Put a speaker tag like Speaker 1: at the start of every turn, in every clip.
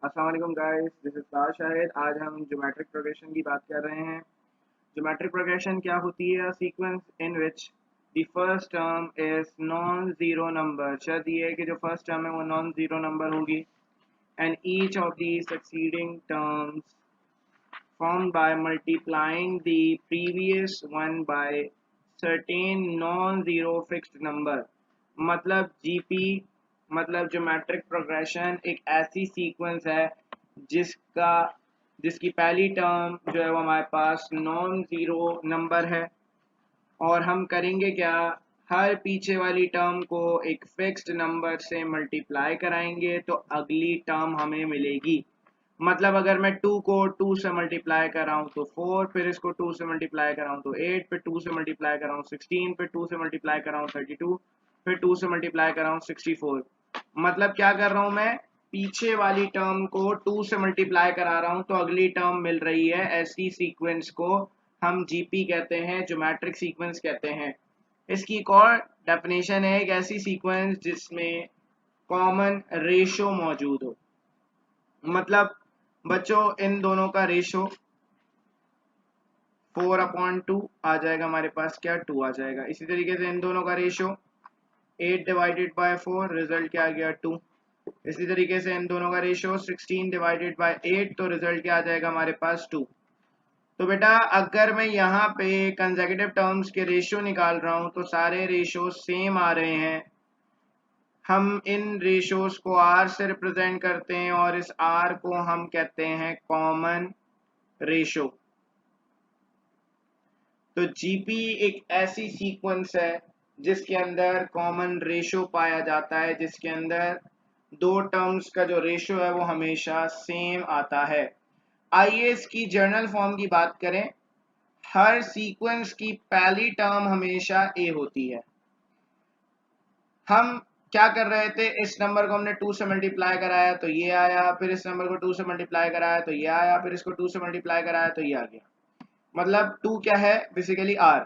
Speaker 1: अस्सलाम वालेकुम guys, this is ताज शाहिद। आज हम ज्योमेट्रिक प्रोग्रेशन की बात कर रहे हैं। ज्योमेट्रिक प्रोग्रेशन क्या होती है? A sequence in which the first term is non zero number. शर्त ये है कि जो फर्स्ट टर्म है वो नॉन जीरो नंबर होगी and each of the succeeding terms formed by multiplying the previous one by certain non-zero fixed number। मतलब GP मतलब ज्योमेट्रिक प्रोग्रेशन एक ऐसी सीक्वेंस है जिसका जिसकी पहली टर्म जो है वो हमारे पास नॉन ज़ीरो नंबर है और हम करेंगे क्या, हर पीछे वाली टर्म को एक फिक्स्ड नंबर से मल्टीप्लाई कराएंगे तो अगली टर्म हमें मिलेगी। मतलब अगर मैं 2 को 2 से मल्टीप्लाई कर रहा हूँ तो 4, फिर इसको 2 से मल्टीप्लाई कर रहा हूँ तो 8, फिर 2 से मल्टीप्लाई कर रहा हूँ 16, फिर 2 से मल्टीप्लाई कर रहा हूँ 32, फिर 2 से मल्टीप्लाई कर रहा हूँ 64। मतलब क्या कर रहा हूँ मैं, पीछे वाली टर्म को 2 से मल्टीप्लाई करा रहा हूँ तो अगली टर्म मिल रही है। ऐसी सीक्वेंस को हम जीपी कहते हैं, ज्योमेट्रिक सीक्वेंस कहते हैं। इसकी एक और डेफिनेशन है, एक ऐसी सीक्वेंस जिसमें कॉमन रेशो मौजूद हो। मतलब बच्चों इन दोनों का रेशो 4/2 आ जाएगा, हमारे पास क्या 2 आ जाएगा। इसी तरीके से इन दोनों का रेशो 8/4, रिजल्ट क्या आ गया 2। इसी तरीके से इन दोनों का रेशो 16/8, तो रिजल्ट क्या आ जाएगा हमारे पास 2। तो बेटा अगर मैं यहाँ पे कंसेक्यूटिव टर्म्स के रेशियो निकाल रहा हूँ तो सारे रेशियो सेम आ रहे हैं। हम इन रेशियोज को r से रिप्रेजेंट करते हैं और इस r को हम कहते हैं कॉमन रेशियो। तो जीपी एक ऐसी सीक्वेंस है जिसके अंदर कॉमन रेशियो पाया जाता है, जिसके अंदर दो टर्म्स का जो रेशियो है वो हमेशा सेम आता है। आइए इसकी जर्नल फॉर्म की बात करें। हर सीक्वेंस की पहली टर्म हमेशा ए होती है। हम क्या कर रहे थे, इस नंबर को हमने 2 से मल्टीप्लाई कराया तो ये आया, फिर इस नंबर को 2 से मल्टीप्लाई कराया तो ये आया, फिर इसको 2 से मल्टीप्लाई कराया तो ये आ गया। मतलब 2 क्या है, बेसिकली आर।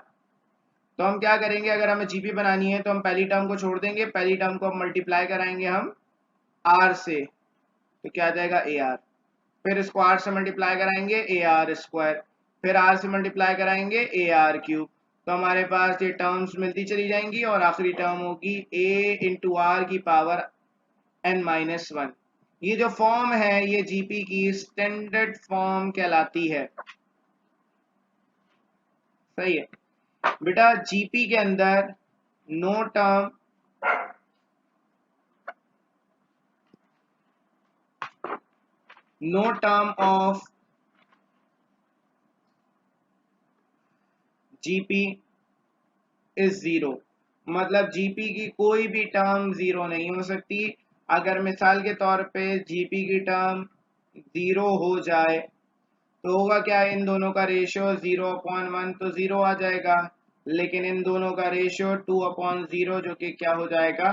Speaker 1: तो हम क्या करेंगे, अगर हमें जीपी बनानी है तो हम पहली टर्म को छोड़ देंगे, पहली टर्म को हम मल्टीप्लाई कराएंगे हम आर से, तो क्या आ जाएगा ए आर। फिर इसको आर से मल्टीप्लाई कराएंगे ए आर स्क्वायर, फिर आर से मल्टीप्लाई कराएंगे ए आर क्यूब। तो हमारे पास ये टर्म्स मिलती चली जाएंगी और आखिरी टर्म होगी ए इंटू आर की पावर n-1। ये जो फॉर्म है ये जीपी की स्टैंडर्ड फॉर्म कहलाती है। सही है बेटा। जीपी के अंदर no term of GP is zero. मतलब जीपी की कोई भी टर्म जीरो नहीं हो सकती। अगर मिसाल के तौर पे जीपी की टर्म जीरो हो जाए तो होगा क्या, इन दोनों का रेशियो 0/1 तो जीरो आ जाएगा, लेकिन इन दोनों का रेशियो 2/0 जो कि क्या हो जाएगा,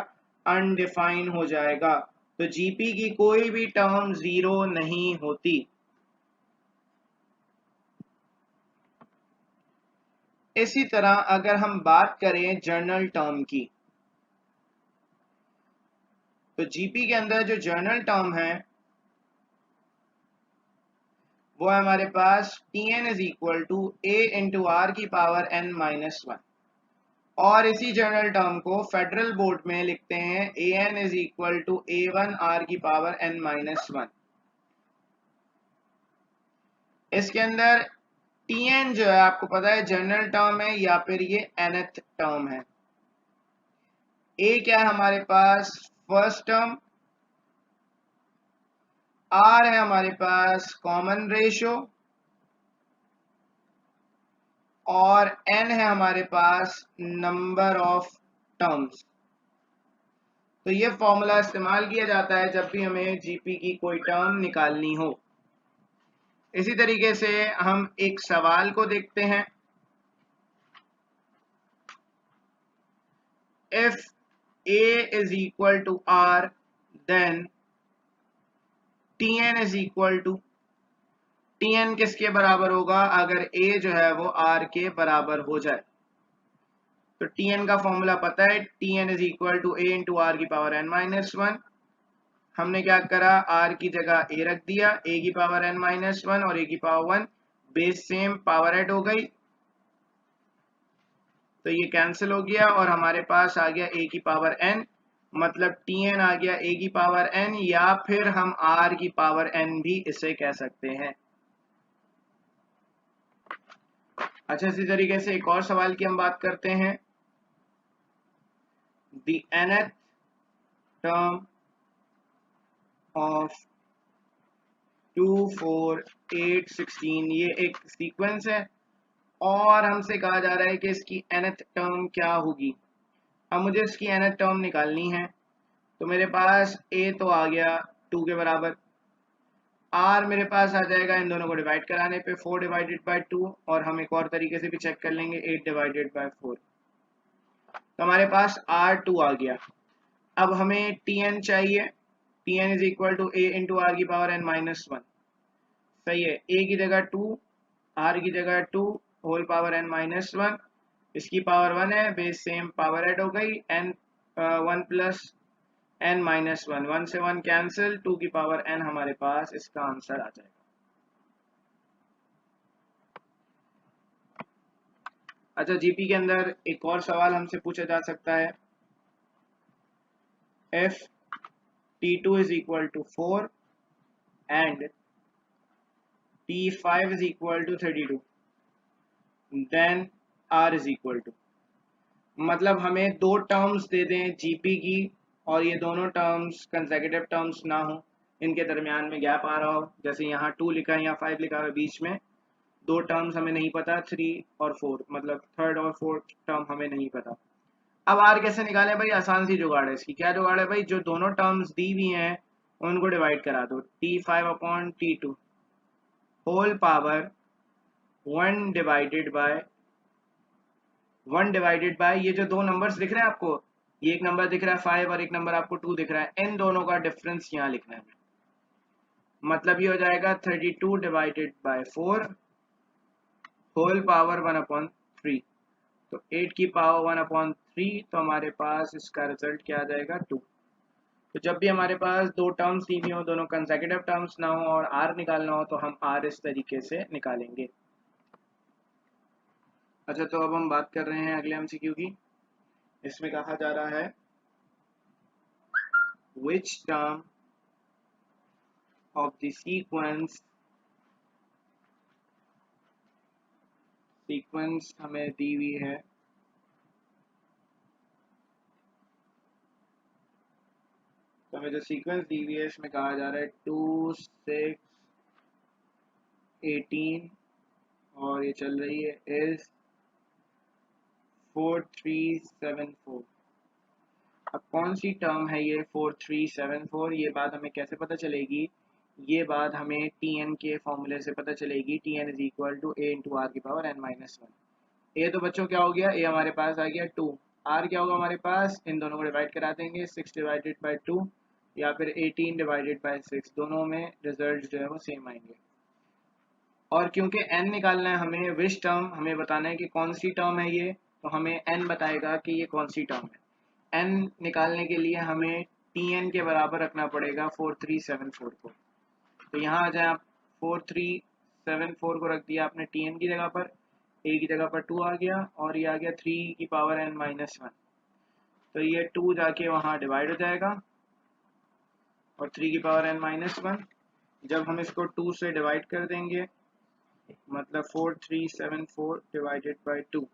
Speaker 1: अनडिफाइन हो जाएगा। तो जीपी की कोई भी टर्म जीरो नहीं होती। इसी तरह अगर हम बात करें जर्नल टर्म की, तो जीपी के अंदर जो जर्नल टर्म है वो है हमारे पास Tn is equal to A into R की पावर n-1। और इसी जर्नल टर्म को फेडरल बोर्ड में लिखते हैं an is equal to a1 r की पावर n-1। इसके अंदर Tn जो है आपको पता है जनरल टर्म है या फिर ये nth टर्म है। a क्या है हमारे पास, फर्स्ट टर्म। r है हमारे पास कॉमन रेशियो और n है हमारे पास नंबर ऑफ टर्म्स। तो ये फॉर्मूला इस्तेमाल किया जाता है जब भी हमें जीपी की कोई टर्म निकालनी हो। इसी तरीके से हम एक सवाल को देखते हैं। If a is equal to r then Tn is equal to, Tn किसके बराबर होगा, अगर a जो है वो r के बराबर हो जाए। तो Tn का फॉर्मूला पता है, Tn is equal to a into R की पावर n-1। हमने क्या करा, r की जगह a रख दिया, a की पावर n माइनस 1 और a की power 1, base same, power add हो गई, तो ये कैंसिल हो गया और हमारे पास आ गया a की पावर n, मतलब tn आ गया a की पावर n, या फिर हम r की पावर n भी इसे कह सकते हैं। अच्छा, इसी तरीके से एक और सवाल की हम बात करते हैं। The nth term of 2, 4, 8, 16, ये एक सीक्वेंस है और हमसे कहा जा रहा है कि इसकी nth टर्म क्या होगी। अब मुझे इसकी nth टर्म निकालनी है, तो मेरे पास a तो आ गया 2 के बराबर, r मेरे पास आ जाएगा इन दोनों को डिवाइड कराने पे 4 डिवाइडेड बाय 2, और हम एक और तरीके से भी चेक कर लेंगे 8 डिवाइडेड बाय 4, तो हमारे पास r2 आ गया। अब हमें tn चाहिए, tn is equal to a into R की पावर n माइनस 1, सही है, a की जगह 2, r की जगह 2 होल पावर n माइनस 1, इसकी पावर 1 है, बेस सेम, पावर ऐड हो गई, n 1 प्लस n माइनस 1, 1 से 1 कैंसिल, 2 की पावर n हमारे पास इसका आंसर आ जाएगा। अच्छा, जीपी के अंदर एक और सवाल हमसे पूछा जा सकता है, if t2 is equal to 4 and t5 is equal to 32, then r is equal to, मतलब हमें दो टर्म्स दे दें जीपी की और ये दोनों टर्म्स कंसेक्यूटिव टर्म्स ना हो, इनके दरमियान में गैप आ रहा हो, जैसे यहाँ 2 लिखा है, यहाँ 5 लिखा है, बीच में दो टर्म्स हमें नहीं पता, 3 और 4, मतलब थर्ड और फोर्थ टर्म हमें नहीं पता। अब आर कैसे निकालें भाई, आसान सी जुगाड़ है इसकी। क्या जुगाड़ है भाई, जो दोनों टर्म्स दी हुई हैं उनको डिवाइड करा दो, t5 upon t2 whole power 1 divided by ये जो दो नंबर्स दिख रहे हैं आपको, ये एक नंबर दिख रहा है 5 और एक नंबर आपको 2 दिख रहा है, इन दोनों का डिफरेंस यहाँ लिखना है, मतलब ये हो जाएगा 32 divided by 4 whole power 1 upon 3, तो 8 की पावर 1 अपॉन 3, तो हमारे पास इसका रिजल्ट क्या आ जाएगा 2। तो जब भी हमारे पास दो टर्म्स दी हुई हो, दोनों कंसेक्यूटिव टर्म्स ना हो और r निकालना हो, तो हम r इस तरीके से निकालेंगे। अच्छा, तो अब हम बात कर रहे हैं अगले एमसीक्यू की। इसमें कहा जा रहा है which term of the sequence हमें दी हुई है, तो हमें जो सीक्वेंस दी हुई है इसमें कहा जा रहा है 2, 6, 18 और ये चल रही है is 4, 3, 7, 4। अब कौन सी टर्म है ये 4, 3, 7, 4, ये बात हमें कैसे पता चलेगी, ये बात हमें tn के फॉर्मूले से पता चलेगी, tn is equal to a into R की पावर n माइनस 1। ए तो बच्चों क्या हो गया, ए हमारे पास आ गया 2, आर क्या होगा हमारे पास, इन दोनों को डिवाइड करा देंगे, 6 डिवाइडेड बाय 2 या फिर 18 डिवाइडेड बाय 6, दोनों में रिजल्ट जो है वो सेम आएंगे। और क्योंकि n निकालना है हमें, विच टर्म हमें बताना है कि कौन सी टर्म है ये, तो हमें n बताएगा कि ये कौन सी टर्म है। n निकालने के लिए हमें tn के बराबर रखना पड़ेगा 4374 को, तो यहाँ आ जाए आप, 4374 को रख दिया आपने tn की जगह पर, a की जगह पर 2 आ गया और ये आ गया 3 की पावर n माइनस 1, तो ये 2 जाके वहाँ डिवाइड हो जाएगा और 3 की पावर n माइनस 1, जब हम इसको 2 से डिवाइड कर देंगे, मतलब 4374 डिवाइडेड बाय 2,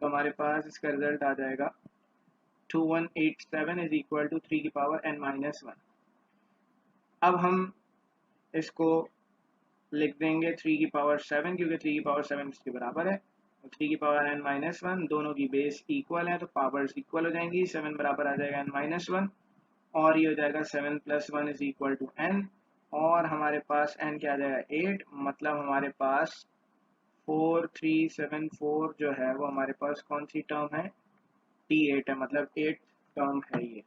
Speaker 1: तो हमारे पास इसका रिजल्ट आ जाएगा 2187 इज इक्वल टू 3 की पावर n माइनस 1। अब हम इसको लिख देंगे 3 की पावर 7, क्योंकि 3 की पावर 7 इसके बराबर है, और 3 की पावर n माइनस 1, दोनों की बेस इक्वल है तो पावर्स इक्वल हो जाएंगी, 7 बराबर आ जाएगा n माइनस 1 और ये हो जाएगा 7 plus 1 is equal to n, और हमारे पास n क्या आ जाएगा 8, मतलब हमारे पास 4374 जो है वो हमारे पास कौन सी टर्म है, T8 है, मतलब 8 टर्म है ये।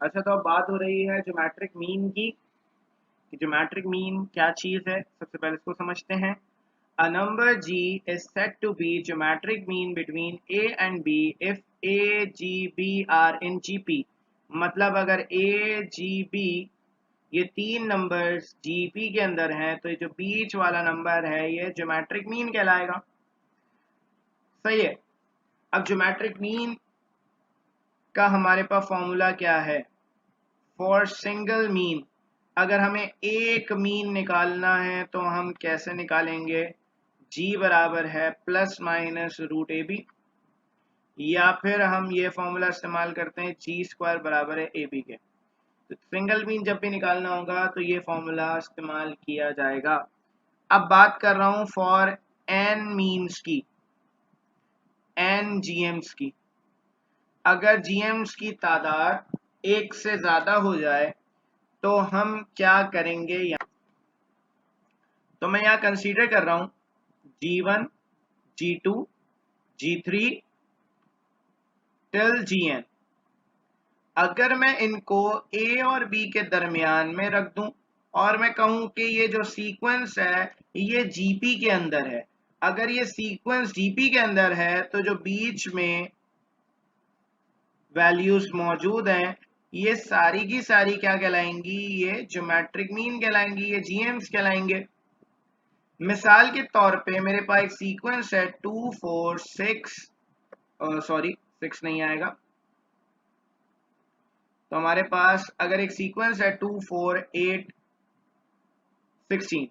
Speaker 1: अच्छा, तो अब बात हो रही है ज्योमेट्रिक मीन की, कि ज्योमेट्रिक मीन क्या चीज़ है, सबसे पहले इसको समझते हैं। A number G is said to be geometric mean between A and B if A, G, B are in GP. मतलब अगर A, G, B ये तीन नंबर्स GP के अंदर हैं तो ये जो बीच वाला नंबर है ये ज्योमेट्रिक मीन कहलाएगा। सही है। अब ज्योमेट्रिक मीन का हमारे पास फॉर्मूला क्या है? फॉर सिंगल मीन, अगर हमें एक मीन निकालना है तो हम कैसे निकालेंगे? G बराबर है plus minus root A B, या फिर हम ये फॉर्मूला इस्तेमाल करते हैं जी स्क्वायर बराबर है ए बी के। तो सिंगल मीन जब भी निकालना होगा तो ये फॉर्मूला इस्तेमाल किया जाएगा। अब बात कर रहा हूं फॉर एन मीन्स की, एन जीएम्स की। अगर जीएम्स की तादाद एक से ज्यादा हो जाए तो हम क्या करेंगे? तो मैं यहाँ कंसीडर कर रहा हूं G1, G2, G3 till Gn। अगर मैं इनको A और B के दरमियान में रख दूं और मैं कहूं कि ये जो सीक्वेंस है ये GP के अंदर है, अगर ये सीक्वेंस GP के अंदर है तो जो बीच में वैल्यूज मौजूद हैं ये सारी की सारी क्या कहलाएंगी? ये ज्योमेट्रिक मीन कहलाएंगी, ये जीएम्स कहलाएंगे। मिसाल के तौर पे मेरे पास एक सीक्वेंस है 2 4 6, सॉरी 6 नहीं आएगा, तो हमारे पास अगर एक सीक्वेंस है 2 4 8 16,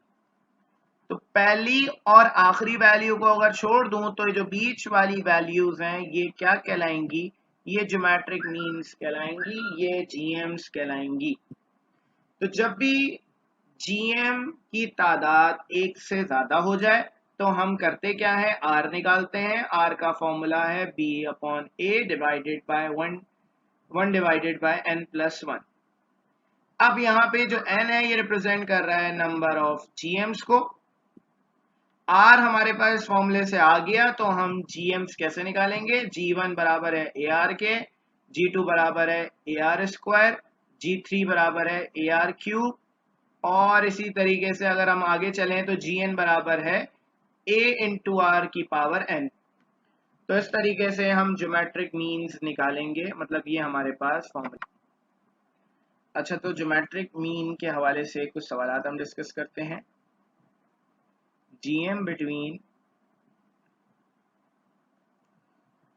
Speaker 1: तो पहली और आखिरी वैल्यू को अगर छोड़ दूं तो ये जो बीच वाली वैल्यूज हैं ये क्या कहलाएंगी? ये ज्योमेट्रिक मीन्स कहलाएंगी, ये जीएम्स कहलाएंगी। तो जब भी जीएम की तादाद एक से ज्यादा हो जाए तो हम करते क्या है? आर निकालते हैं। आर का फॉर्मूला है B upon A divided by one divided by N plus one. अब यहाँ पे जो n है ये रिप्रेजेंट कर रहा है नंबर ऑफ जीएम्स को। r हमारे पास फॉर्मूले से आ गया तो हम जीएम्स कैसे निकालेंगे? G1 बराबर है ए आर के, G2 बराबर है ए आर स्क्वायर, G3 बराबर है ए आर क्यूब, और इसी तरीके से अगर हम आगे चलें तो Gn बराबर है a इंटू आर की पावर n। तो इस तरीके से हम ज्योमेट्रिक मीन्स निकालेंगे, मतलब ये हमारे पास फॉर्मूला। अच्छा, तो ज्योमेट्रिक मीन के हवाले से कुछ सवाल हम डिस्कस करते हैं। GM बिटवीन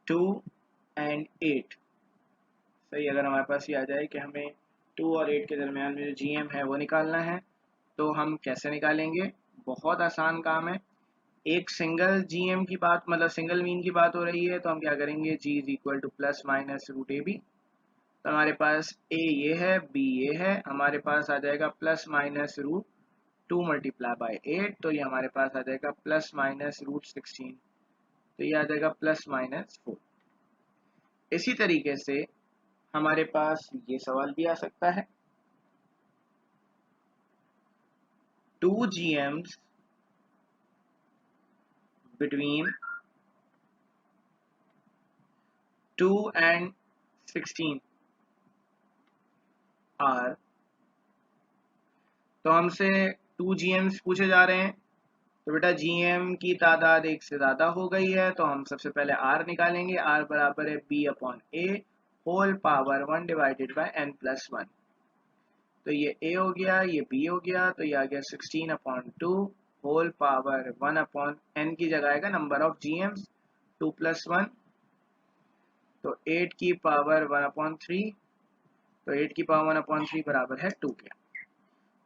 Speaker 1: 2 and 8, सही। अगर हमारे पास ये आ जाए कि हमें 2 और 8 के दरमियान में जो GM है वो निकालना है तो हम कैसे निकालेंगे? बहुत आसान काम है। एक सिंगल GM की बात, मतलब सिंगल मीन की बात हो रही है तो हम क्या करेंगे? G is equal to plus minus root A B. तो हमारे पास A ये है, B ये है, हमारे पास आ जाएगा plus minus root 2 multiply by 8, तो ये हमारे पास आ जाएगा प्लस माइनस रूट 16, तो ये आ जाएगा प्लस माइनस 4। इसी तरीके से हमारे पास ये सवाल भी आ सकता है 2 GMs between 2 and 16 are, तो हमसे 2 GMs पूछे जा रहे हैं। तो बेटा GM की तादाद एक से ज़्यादा हो गई है तो हम सबसे पहले R निकालेंगे। R बराबर है B upon A whole power 1 divided by n plus 1। तो ये A हो गया, ये B हो गया, तो ये आ गया 16 upon 2 whole power 1 upon n की जगह आएगा नंबर ऑफ GMs 2 प्लस 1, तो 8 की पावर 1 अपॉन 3, तो 8 की पावर 1 अपॉन 3 बराबर है 2 के।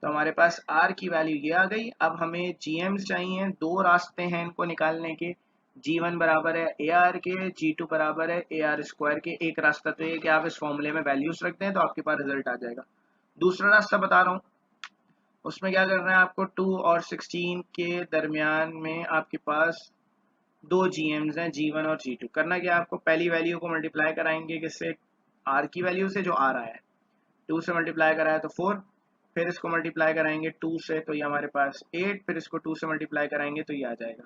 Speaker 1: तो हमारे पास R की वैल्यू ये आ गई। अब हमें GMs चाहिए। दो रास्ते हैं इनको निकालने के। G1 बराबर है AR के, G2 बराबर है AR स्क्वायर के। एक रास्ता तो ये कि आप इस फॉर्मूले में वैल्यूज रख दें तो आपके पास रिजल्ट आ जाएगा। दूसरा रास्ता बता रहा हूँ, उसमें क्या करना है आपको? 2 और 16 के दरमियान में आपके पास दो GMs हैं, G1 और G2। करना क्या, आपको पहली वैल्यू को मल्टीप्लाई कराएंगे किससे? R की वैल्यू से जो आ रहा है। 2 से मल्टीप्लाई कराया तो 4, फिर इसको मल्टीप्लाई कराएंगे 2 से तो ये हमारे पास 8, फिर इसको 2 से मल्टीप्लाई कराएंगे तो ये आ जाएगा।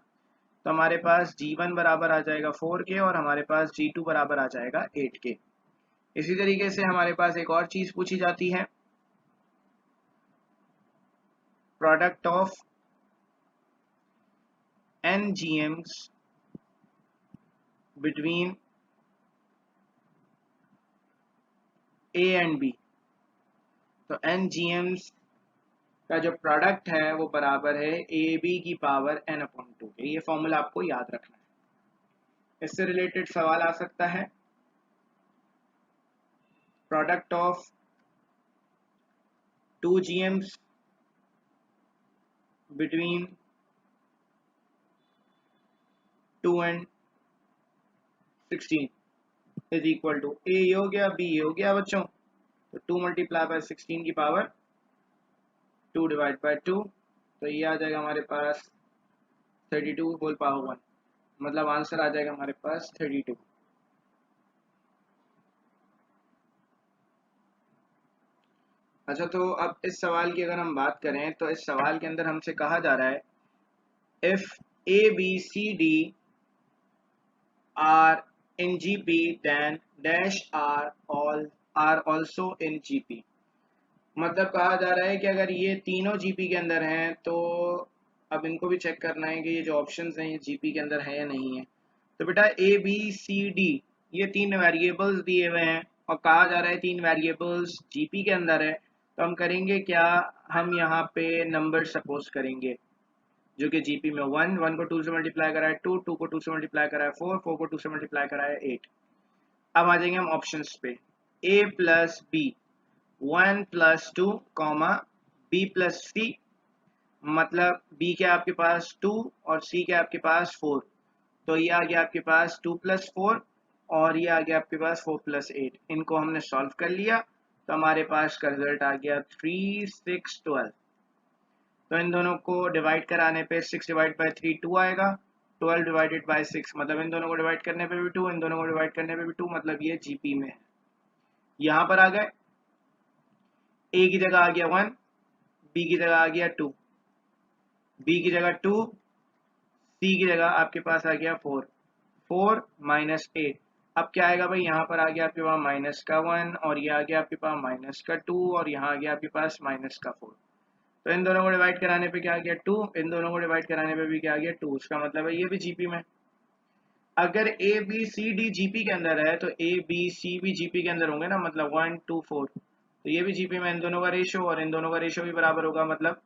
Speaker 1: तो हमारे पास G1 बराबर आ जाएगा 4 के और हमारे पास G2 बराबर आ जाएगा 8 के। इसी तरीके से हमारे पास एक और चीज पूछी जाती है, product of n GMs between A and B। तो n GMs का जो प्रोडक्ट है वो बराबर है ए बी की पावर n/2 के। ये फॉर्मूला आपको याद रखना है। इससे रिलेटेड सवाल आ सकता है, product of 2 GMs between 2 and 16 is equal to a हो गया बी हो गया बच्चों। तो 2 मल्टीप्लाई बाय 16 की पावर 2 डिवाइड बाय 2, तो ये आ जाएगा हमारे पास 32 होल पावर 1, मतलब आंसर आ जाएगा हमारे पास 32। अच्छा, तो अब इस सवाल की अगर हम बात करें तो इस सवाल के अंदर हमसे कहा जा रहा है if A B C D are in GP then dash are also in GP. मतलब कहा जा रहा है कि अगर ये तीनों जीपी के अंदर हैं तो अब इनको भी चेक करना है कि ये जो ऑप्शंस हैं ये जीपी के अंदर है या नहीं है। तो बेटा ए बी सी डी ये 3 वेरिएबल्स दिए हुए हैं और कहा जा रहा है 3 वेरिएबल्स जीपी के अंदर है। तो हम करेंगे क्या, हम यहाँ पे नंबर सपोज करेंगे जो कि जीपी में 1 को 2 से मल्टीप्लाई करा है 2 को 2 से मल्टीप्लाई करा है 4 को 2 से मल्टीप्लाई करा है 8। अब आ जाएंगे हम ऑप्शंस पे, a plus b 1 plus 2 comma b plus c, मतलब b के आपके पास 2 और c के आपके पास 4। तो ये आ गया आपके पास 2 प्लस 4 और ये आ गया आपके पास 4 प्लस 8। इनको हमने सॉल्व कर लिया तो हमारे पास का रिजल्ट आ गया 3 6 12। तो इन दोनों को डिवाइड कराने पे 6 डिवाइड बाई 3 2 आएगा, 12 डिवाइडेड बाई 6 मतलब इन दोनों को डिवाइड करने पे भी 2, इन दोनों को डिवाइड करने पे भी 2, मतलब ये जीपी में है। यहाँ पर आ गए a की जगह आ गया 1, b की जगह आ गया 2, b की जगह 2, c की जगह आपके पास आ गया 4, 4 माइनस 8। अब क्या आएगा भाई, यहाँ पर आ गया आपके पास माइनस का 1 और ये आ गया आपके पास माइनस का 2 और यहाँ आ गया आपके पास माइनस का 4। तो इन दोनों को डिवाइड कराने पे क्या आ गया 2, इन दोनों को डिवाइड कराने पे भी क्या आ गया 2। उसका मतलब है ये भी जीपी में। अगर A B C D GP के अंदर है तो ए बी सी भी जीपी के अंदर होंगे ना, मतलब 1 2 4। तो ये भी जीपी में इन दोनों का रेशियो और इन दोनों का रेशियो भी बराबर होगा, मतलब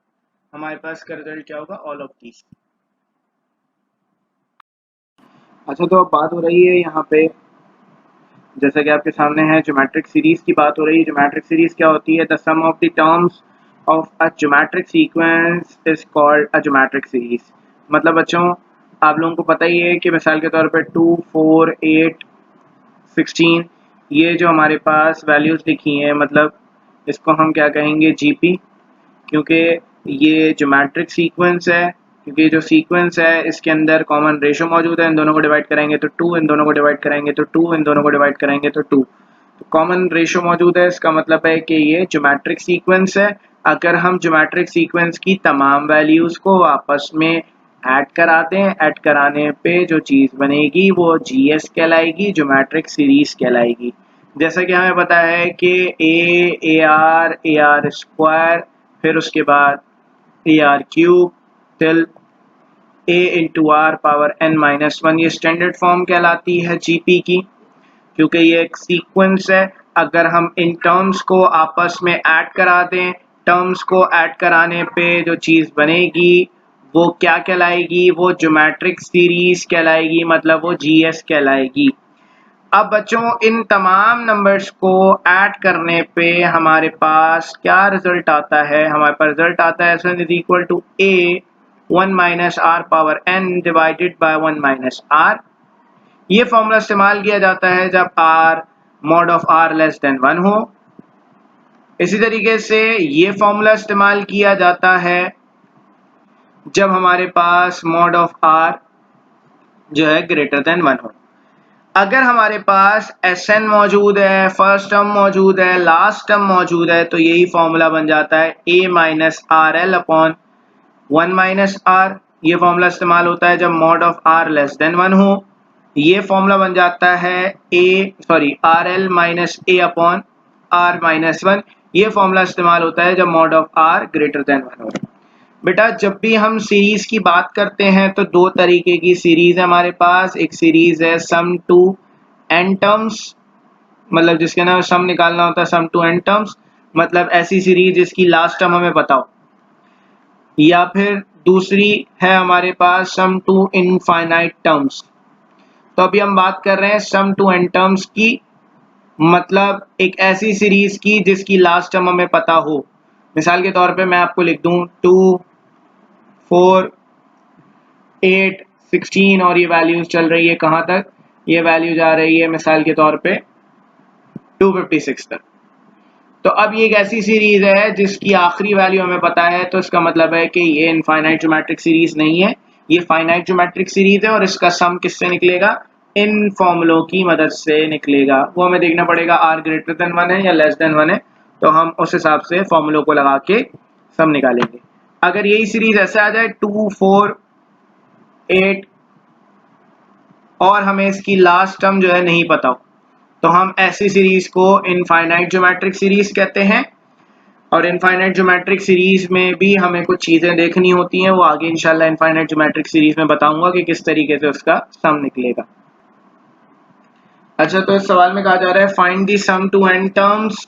Speaker 1: हमारे पास का रिजल्ट क्या होगा, ऑल ऑफ दीज। अच्छा, तो अब बात हो रही है यहाँ पे, जैसा कि आपके सामने है ज्योमेट्रिक सीरीज की बात हो रही है। ज्योमेट्रिक सीरीज क्या होती है, the sum of the terms of a geometric sequence is called a geometric series. मतलब बच्चों आप लोगों को पता ही है कि मिसाल के तौर पे 2 4 8 16 ये जो हमारे पास वैल्यूज लिखी हैं, मतलब इसको हम क्या कहेंगे जीपी, क्योंकि ये ज्योमेट्रिक सीक्वेंस है। क्योंकि जो सीक्वेंस है इसके अंदर कॉमन रेशो मौजूद है, इन दोनों को डिवाइड करेंगे तो 2, इन दोनों को डिवाइड करेंगे तो 2, इन दोनों को डिवाइड करेंगे तो 2। तो कॉमन रेशो मौजूद है, इसका मतलब है कि ये ज्योमेट्रिक सीक्वेंस है। अगर हम ज्योमेट्रिक सीक्वेंस की तमाम वैल्यूज को आपस में ऐड करा दें, ऐड कराने पे जो चीज़ बनेगी वो जीएस कहलाएगी, ज्योमेट्रिक सीरीज कहलाएगी। जैसा कि हमें पता है कि ए आर स्क्वायर, फिर उसके बाद A R cube till A into R power n minus 1, ये स्टैंडर्ड फॉर्म कहलाती है जीपी की, क्योंकि ये एक सीक्वेंस है। अगर हम इन टर्म्स को आपस में ऐड करा दें, टर्म्स को ऐड कराने पे जो चीज़ बनेगी वो क्या कहलाएगी, वो ज्योमेट्रिक सीरीज कहलाएगी, मतलब वो जीएस कहलाएगी। अब बच्चों इन तमाम नंबर्स को ऐड करने पे हमारे पास क्या रिजल्ट आता है, हमारे पास रिजल्ट आता है N is equal to A 1 minus R power n divided by 1 minus R. ये फॉर्मूला इस्तेमाल किया जाता है जब r mod of r less than 1 हो। इसी तरीके से ये फॉर्मूला इस्तेमाल किया जाता है जब हमारे पास मॉड ऑफ r जो है ग्रेटर देन 1 हो। अगर हमारे पास Sn मौजूद है, फर्स्ट टर्म मौजूद है, लास्ट टर्म मौजूद है, तो यही फॉर्मूला बन जाता है a minus R L upon 1 minus R. ये फॉर्मूला इस्तेमाल होता है जब mod of r less than 1 हो। ये फॉर्मूला बन जाता है R L minus A upon R minus 1। ये फॉर्मूला इस्तेमाल होता है जब mod of r greater than 1 हो। बेटा जब भी हम सीरीज की बात करते हैं तो दो तरीके की सीरीज है हमारे पास। एक सीरीज है सम टू एन टर्म्स, मतलब जिसके अंदर सम निकालना होता है, सम टू एन टर्म्स, मतलब ऐसी सीरीज जिसकी लास्ट टर्म हमें पता हो। या फिर दूसरी है हमारे पास सम टू इनफाइनाइट टर्म्स। तो अभी हम बात कर रहे हैं सम टू एन टर्म्स की, मतलब एक ऐसी सीरीज की जिसकी लास्ट टर्म हमें पता हो। मिसाल के तौर पे मैं आपको लिख दूं 2, 4, 8, 16 और ये वैल्यूज चल रही है कहाँ तक, ये वैल्यू जा रही है मिसाल के तौर पे 256 तक। तो अब ये एक ऐसी सीरीज है जिसकी आखिरी वैल्यू हमें पता है, तो इसका मतलब है कि ये इनफाइनाइट ज्योमेट्रिक सीरीज नहीं है, ये फाइनाइट ज्योमेट्रिक सीरीज है। और इसका सम किससे निकलेगा, इन फॉर्मूलों की मदद से निकलेगा। वो हमें देखना पड़ेगा r ग्रेटर देन 1 है या लेस देन 1 है, तो हम उस हिसाब से फॉर्मूलों को लगा के सम निकालेंगे। अगर यही सीरीज ऐसे आ जाए 2, 4, 8 और हमें इसकी लास्ट टर्म जो है नहीं पता हो, तो हम ऐसी सीरीज को इनफाइनाइट ज्योमेट्रिक सीरीज कहते हैं। और इनफाइनाइट ज्योमेट्रिक सीरीज में भी हमें कुछ चीजें देखनी होती हैं, वो आगे इंशाल्लाह इनफाइनाइट ज्योमेट्रिक सीरीज में बताऊंगा कि किस तरीके से उसका सम निकलेगा। अच्छा, तो इस सवाल में कहा जा रहा है find the sum to n terms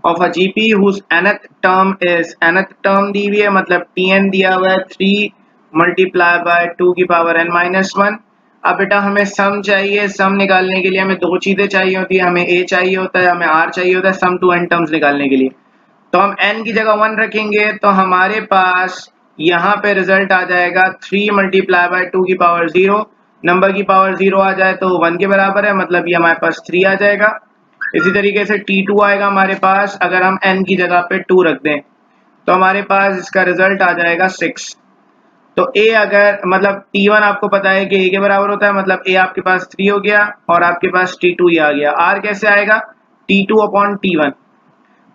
Speaker 1: of a GP whose nth term is, nth term दी हुई है मतलब tn दिया हुआ है 3 मल्टीप्लाई बाय 2 की पावर n माइनस 1। अब बेटा हमें सम चाहिए, सम निकालने के लिए हमें दो चीजें चाहिए होती है, हमें a चाहिए होता है, हमें r चाहिए होता है सम टू एन टर्म्स निकालने के लिए। तो हम n की जगह 1 रखेंगे तो हमारे पास यहाँ पे रिजल्ट आ जाएगा 3 मल्टीप्लाई बाय 2 की पावर 0। नंबर की पावर 0 आ जाए तो 1 के बराबर है, मतलब ये हमारे पास 3 आ जाएगा। इसी तरीके से t2 आएगा हमारे पास, अगर हम n की जगह पे 2 रख दें तो हमारे पास इसका रिजल्ट आ जाएगा 6। तो a अगर मतलब t1 आपको पता है कि a के बराबर होता है, मतलब a आपके पास 3 हो गया और आपके पास t2 ही आ गया। r कैसे आएगा, t2 अपॉन t1,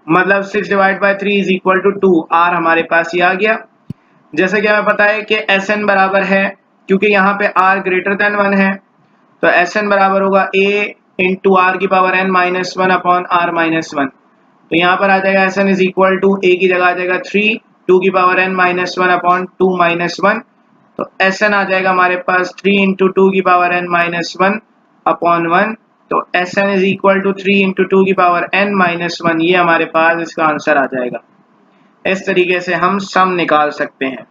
Speaker 1: मतलब 6 divide by 3 is equal to 2। r हमारे पास ये आ गया। जैसे कि हमें पता है कि Sn बराबर है, क्योंकि यहाँ पे r ग्रेटर देन 1 है, तो Sn बराबर होगा a इंटू आर की power n minus 1 upon r minus 1। तो यहाँ पर आ जाएगा Sn is equal to a की जगह आ जाएगा 3, 2 की power n minus 1 upon 2 minus 1। तो Sn आ जाएगा हमारे पास 3 इंटू 2 की पावर n माइनस 1 अपॉन 1। तो Sn is equal to 3 into 2 की पावर n माइनस 1, ये हमारे पास इसका आंसर आ जाएगा। इस तरीके से हम सम निकाल सकते हैं।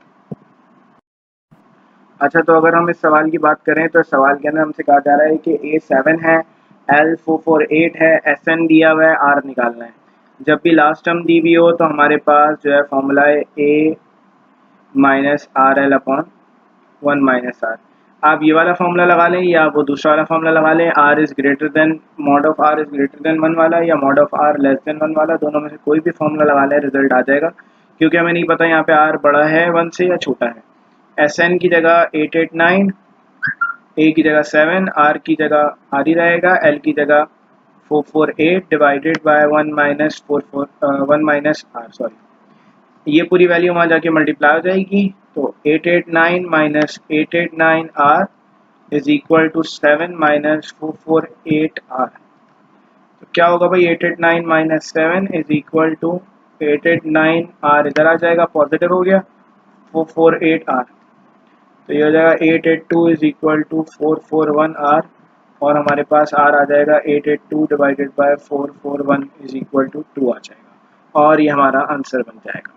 Speaker 1: अच्छा, तो अगर हम इस सवाल की बात करें तो इस सवाल के अंदर हमसे कहा जा रहा है कि a 7 है, l 448 है, Sn दिया हुआ है, r निकालना है। जब भी लास्ट टर्म दी हुई हो तो हमारे पास जो है फॉर्मूला है a minus R L upon 1 minus R. आप ये वाला फॉर्मूला लगा लें या वो दूसरा वाला फॉर्मूला लगा लें, R is greater than mod of R is greater than 1 वाला या mod of R less than 1 वाला, दोनों में से कोई भी फॉर्मूला लगा लें रिजल्ट आ जाएगा, क्योंकि हमें नहीं पता यहाँ पे आर बड़ा है 1 से या छोटा है। एस एन की जगह 889, ए की जगह 7, आर की जगह आर ही रहेगा, एल की जगह 448 divided by 1 minus 1 minus R, sorry, ये पूरी वैल्यू वहाँ जाके मल्टीप्लाई हो जाएगी। तो 889 minus 889 R is equal to 7 minus 448 R. तो क्या होगा भाई, 889 minus 7 is equal to 889 R इधर आ जाएगा, पॉजिटिव हो गया, 448 आर। तो ये हो जाएगा 882 इज इक्वल टू 441 आर, और हमारे पास आर आ जाएगा 882 divided by 441 is equal to 2 आ जाएगा, और ये हमारा आंसर बन जाएगा।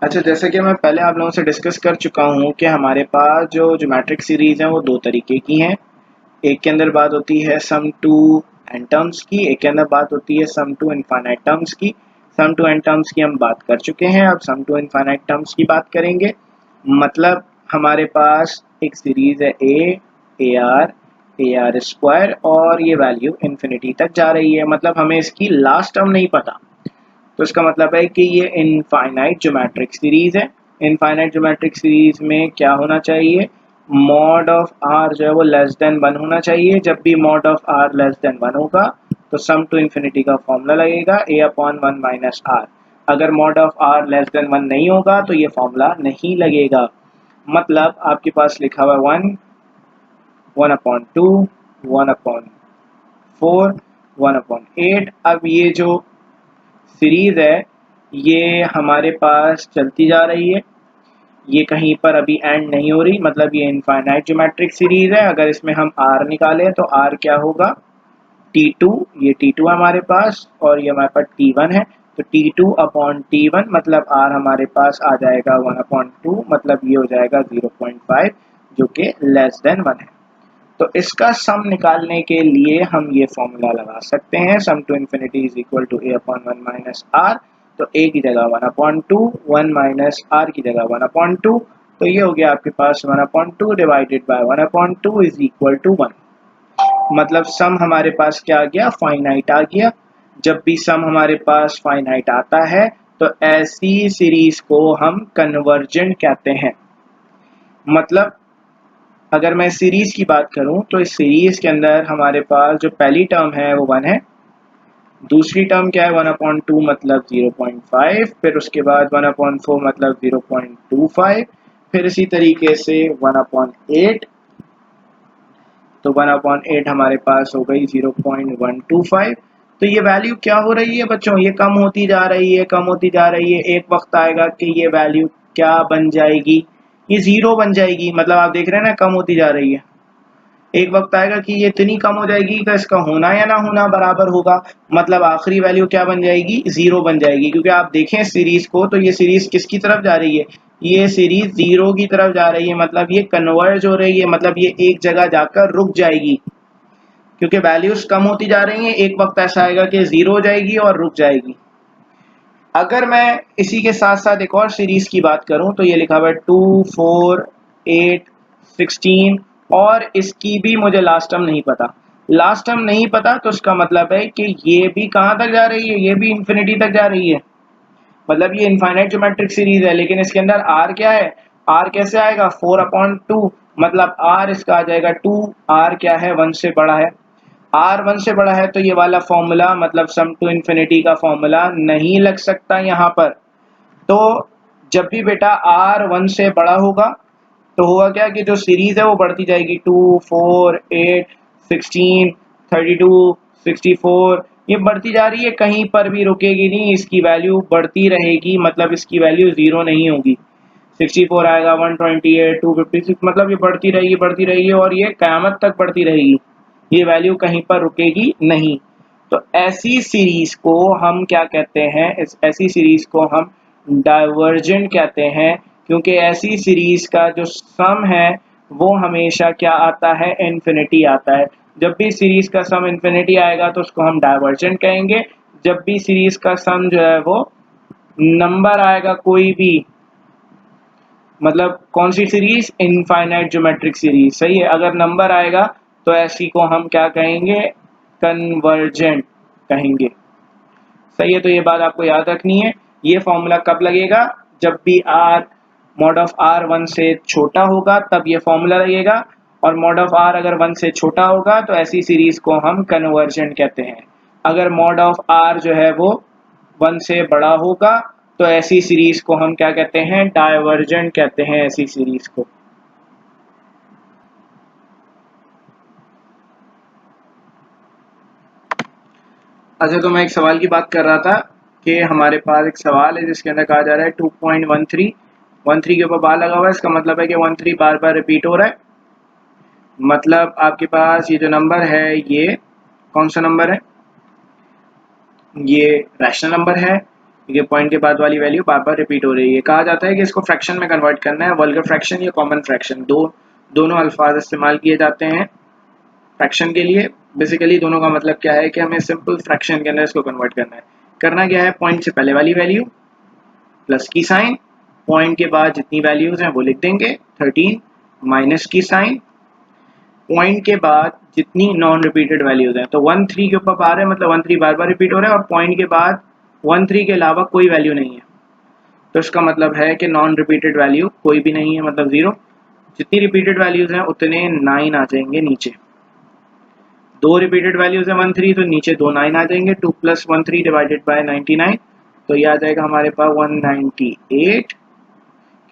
Speaker 1: अच्छा, जैसे कि मैं पहले आप लोगों से डिस्कस कर चुका हूँ कि हमारे पास जो ज्योमेट्रिक सीरीज हैं वो दो तरीके की हैं। एक के अंदर बात होती है सम टू एन टर्म्स की, एक के अंदर बात होती है सम टू इनफाइनाइट टर्म्स की। सम टू एन टर्म्स की हम बात कर चुके हैं, अब सम टू इनफाइनाइट टर्म्स की बात करेंगे। मतलब हमारे पास एक सीरीज है ए आर स्क्वायर और ये वैल्यू इन्फिनिटी तक जा रही है, मतलब हमें इसकी लास्ट टर्म नहीं पता। तो इसका मतलब है कि ये इनफाइनाइट ज्योमेट्रिक सीरीज है। इनफाइनाइट ज्योमेट्रिक सीरीज में क्या होना चाहिए, मॉड ऑफ आर जो है वो लेस देन 1 होना चाहिए। जब भी mod of R less than 1 होगा तो सम टू इन्फिनिटी का फॉर्मूला लगेगा a अपॉन 1 माइनस आर। अगर mod of R less than 1 नहीं होगा तो ये फॉर्मूला नहीं लगेगा। मतलब आपके पास लिखा हुआ 1, 1 अपॉन 2, 1 अपॉन 4, 1 अपॉन 8। अब ये जो सीरीज है ये हमारे पास चलती जा रही है, ये कहीं पर अभी एंड नहीं हो रही, मतलब ये इनफाइनाइट ज्योमेट्रिक सीरीज है। अगर इसमें हम r निकालें तो r क्या होगा, T2, ये T2 है हमारे पास और ये हमारे पास T1 है, तो T2 अपॉन T1 मतलब r हमारे पास आ जाएगा 1/2, मतलब ये हो जाएगा 0.5 जो कि लेस देन 1 है। तो इसका सम निकालने के लिए हम ये फॉर्मूला लगा सकते हैं, sum to infinity is equal to a upon 1 minus r। तो a की जगह 1/2, 1 माइनस r की जगह 1/2, तो ये हो गया आपके पास 1/2 divided by 1/2 is equal to 1। मतलब सम हमारे पास क्या आ गया, फाइनाइट आ गया। जब भी सम हमारे पास फाइनाइट आता है तो ऐसी सीरीज को हम कन्वर्जेंट कहते हैं। मतलब अगर मैं सीरीज की बात करूं तो इस सीरीज के अंदर हमारे पास जो पहली टर्म है वो 1 है, दूसरी टर्म क्या है 1/2 मतलब 0.5, फिर उसके बाद 1/4 मतलब 0.25, फिर इसी तरीके से 1/8, तो 1/8 हमारे पास हो गई 0.125। तो ये वैल्यू क्या हो रही है बच्चों, ये कम होती जा रही है, कम होती जा रही है। एक वक्त आएगा कि ये वैल्यू क्या बन जाएगी, ये 0 बन जाएगी। मतलब आप देख रहे हैं ना, कम होती जा रही है। एक वक्त आएगा कि ये इतनी कम हो जाएगी कि इसका होना या ना होना बराबर होगा, मतलब आखिरी वैल्यू क्या बन जाएगी, 0 बन जाएगी। क्योंकि आप देखें सीरीज को, तो ये सीरीज किसकी तरफ जा रही है, ये सीरीज 0 की तरफ जा रही है, मतलब ये कन्वर्ज हो रही है, मतलब ये एक जगह जाकर रुक जाएगी। क्योंकि वैल्यूज कम होती जा रही हैं, एक वक्त ऐसा आएगा कि 0 हो जाएगी और रुक जाएगी। अगर मैं इसी के साथ साथ एक और सीरीज की बात करूं तो ये लिखा हुआ है 2, 4, 8, 16, और इसकी भी मुझे लास्ट टर्म नहीं पता। लास्ट टर्म नहीं पता तो इसका मतलब है कि ये भी कहां तक जा रही है, ये भी इंफिनिटी तक जा रही है। मतलब ये इनफाइनाइट ज्योमेट्रिक सीरीज है, लेकिन इसके अंदर r क्या है, r कैसे आएगा 4/2, मतलब r इसका आ जाएगा 2, r क्या है 1 से बड़ा है, r 1 से बड़ा है, तो ये वाला फॉर्मूला मतलब सम टू इन्फिनिटी का फॉर्मूला नहीं लग सकता यहाँ पर। तो जब भी बेटा r 1 से बड़ा होगा तो होगा क्या कि जो सीरीज है वो बढ़ती जाएगी, 2, 4, 8, 16, 32, 64, ये बढ़ती जा रही है, कहीं पर भी रुकेगी नहीं, इसकी वैल्यू बढ़ती रहेगी, मतलब इसकी वैल्यू 0 नहीं होगी। 64 आएगा, 128, 256, मतलब ये बढ़ती रहेगी और ये क़यामत तक बढ़ती रहेगी, ये वैल्यू कहीं पर रुकेगी नहीं। तो ऐसी सीरीज को हम क्या कहते हैं, ऐसी सीरीज को हम डाइवर्जेंट कहते हैं, क्योंकि ऐसी सीरीज का जो सम है वो हमेशा क्या आता है, इन्फिनिटी आता है। जब भी सीरीज का सम इन्फिनिटी आएगा तो उसको हम डाइवर्जेंट कहेंगे। जब भी सीरीज का सम जो है वो नंबर आएगा कोई भी, मतलब कौन सी सीरीज, इनफाइनाइट ज्योमेट्रिक सीरीज, सही है। अगर नंबर आएगा तो ऐसी को हम क्या कहेंगे, कन्वर्जेंट कहेंगे, सही है। तो ये बात आपको याद रखनी है। ये फॉर्मूला कब लगेगा, जब भी r मॉड ऑफ r 1 से छोटा होगा तब ये फॉर्मूला लगेगा, और मॉड ऑफ r अगर 1 से छोटा होगा तो ऐसी सीरीज को हम कन्वर्जेंट कहते हैं। अगर मॉड ऑफ r जो है वो 1 से बड़ा होगा तो ऐसी सीरीज को हम क्या कहते हैं, डाइवर्जेंट कहते हैं ऐसी सीरीज को। अच्छा, तो मैं एक सवाल की बात कर रहा था कि हमारे पास एक सवाल है जिसके अंदर कहा जा रहा है 2.13, 13 के ऊपर बार लगा हुआ है, इसका मतलब है कि 13 बार बार रिपीट हो रहा है। मतलब आपके पास ये जो नंबर है ये कौन सा नंबर है, ये रैशनल नंबर है, ये पॉइंट के बाद वाली वैल्यू बार बार रिपीट हो रही है। कहा जाता है कि इसको फ्रैक्शन में कन्वर्ट करना है, वल्गर फ्रैक्शन या कॉमन फ्रैक्शन, दोनों अल्फाज इस्तेमाल किए जाते हैं फ्रैक्शन के लिए। बेसिकली दोनों का मतलब क्या है कि हमें सिंपल फ्रैक्शन के अंदर इसको कन्वर्ट करना है। करना क्या है, पॉइंट से पहले वाली वैल्यू प्लस की साइन, पॉइंट के बाद जितनी वैल्यूज हैं वो लिख देंगे 13, माइनस की साइन, पॉइंट के बाद जितनी नॉन रिपीटेड वैल्यूज हैं, तो 13 के ऊपर बार है, मतलब 13 बार बार रिपीट हो रहा है, और पॉइंट के बाद 13 के अलावा कोई वैल्यू नहीं है, तो इसका मतलब है कि नॉन रिपीटेड वैल्यू कोई भी नहीं है, मतलब 0। जितनी रिपीटेड वैल्यूज हैं उतने 9 आ जाएंगे नीचे, दो रिपीटेड वैल्यूज है 13, तो नीचे 2 9 आ जाएंगे, 2 + 13 डिवाइडेड बाय 99, तो ये आ जाएगा हमारे पास 198,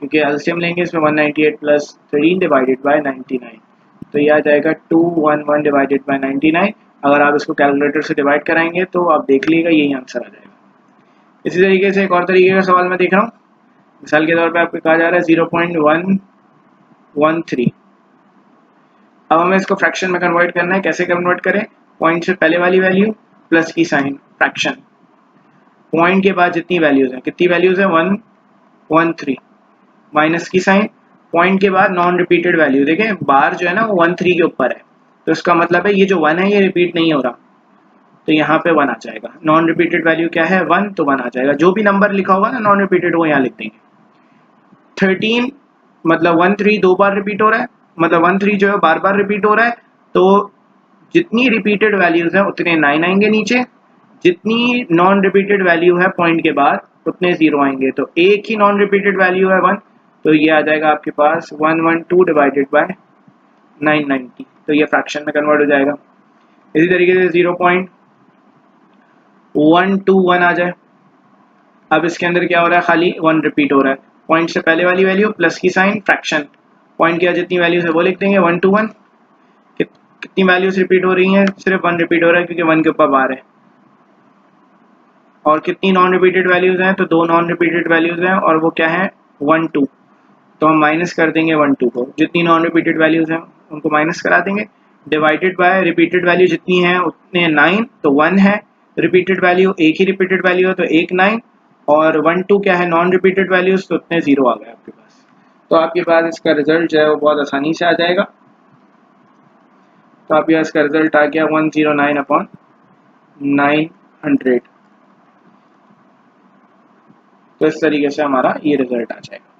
Speaker 1: क्योंकि एलसीएम लेंगे इसमें 198 + 13 डिवाइडेड बाय 99, तो ये आ जाएगा 211 डिवाइडेड बाय 99। अगर आप इसको कैलकुलेटर से डिवाइड कराएंगे तो आप देख लीजिएगा यही आंसर आ जाएगा। इसी तरीके से एक और तरीके का सवाल मैं देख रहा हूँ। मिसाल के तौर पे आपको कहा जा रहा है 0.113। अब हमें इसको फ्रैक्शन में कन्वर्ट करना है। कैसे कन्वर्ट करें? पॉइंट से पहले वाली वैल्यू प्लस की साइन, फ्रैक्शन, पॉइंट के बाद जितनी वैल्यूज हैं, कितनी वैल्यूज हैं 113, माइनस की साइन, पॉइंट के बाद नॉन रिपीटेड वैल्यू, देखें बार जो है ना वो 13 के ऊपर है, तो इसका मतलब है ये जो 1 है ये रिपीट नहीं हो रहा, तो यहाँ पे 1 आ जाएगा। नॉन रिपीटेड वैल्यू क्या है 1, तो 1 आ जाएगा। जो भी नंबर लिखा होगा ना नॉन रिपीटेड वो यहाँ लिख देंगे। 13 मतलब 13 दो बार रिपीट हो रहा है, मतलब 13 जो है बार बार रिपीट हो रहा है, तो जितनी रिपीटेड वैल्यूज हैं उतने 9 आएंगे नीचे, जितनी नॉन रिपीटेड वैल्यू है पॉइंट के बाद उतने 0 आएंगे। तो एक ही नॉन रिपीटेड वैल्यू है 1, तो ये आ जाएगा आपके पास 112 डिवाइडेड बाय 990, तो ये फ्रैक्शन में कन्वर्ट हो जाएगा। इसी तरीके से 0.121 आ जाए। अब इसके अंदर क्या हो रहा है, खाली 1 रिपीट हो रहा है, पॉइंट से पहले वाली वैल्यू प्लस की साइन, फ्रैक्शन, पॉइंट के जितनी वैल्यूज है वो लिख देंगे 121। कितनी वैल्यूज रिपीट हो रही हैं? सिर्फ 1 रिपीट हो रहा है क्योंकि 1 के ऊपर बार है। और कितनी नॉन रिपीटेड वैल्यूज हैं? तो 2 नॉन रिपीटेड वैल्यूज हैं, और वो क्या है 1 2, तो हम माइनस कर देंगे 1 2 को, जितनी नॉन रिपीटेड वैल्यूज हैं उनको माइनस करा देंगे, डिवाइडेड बाय रिपीटेड वैल्यू जितनी है उतने 9, तो 1 है रिपीटेड वैल्यू, एक ही रिपीटेड वैल्यू है तो 1 9, और 1 2 क्या है नॉन रिपीटेड वैल्यूज, तो उतने 0 आ गए आपके पास। तो आपके पास इसका रिजल्ट जो है वो बहुत आसानी से आ जाएगा। तो आपके पास इसका रिजल्ट आ गया 109/900। तो इस तरीके से हमारा ये रिजल्ट आ जाएगा।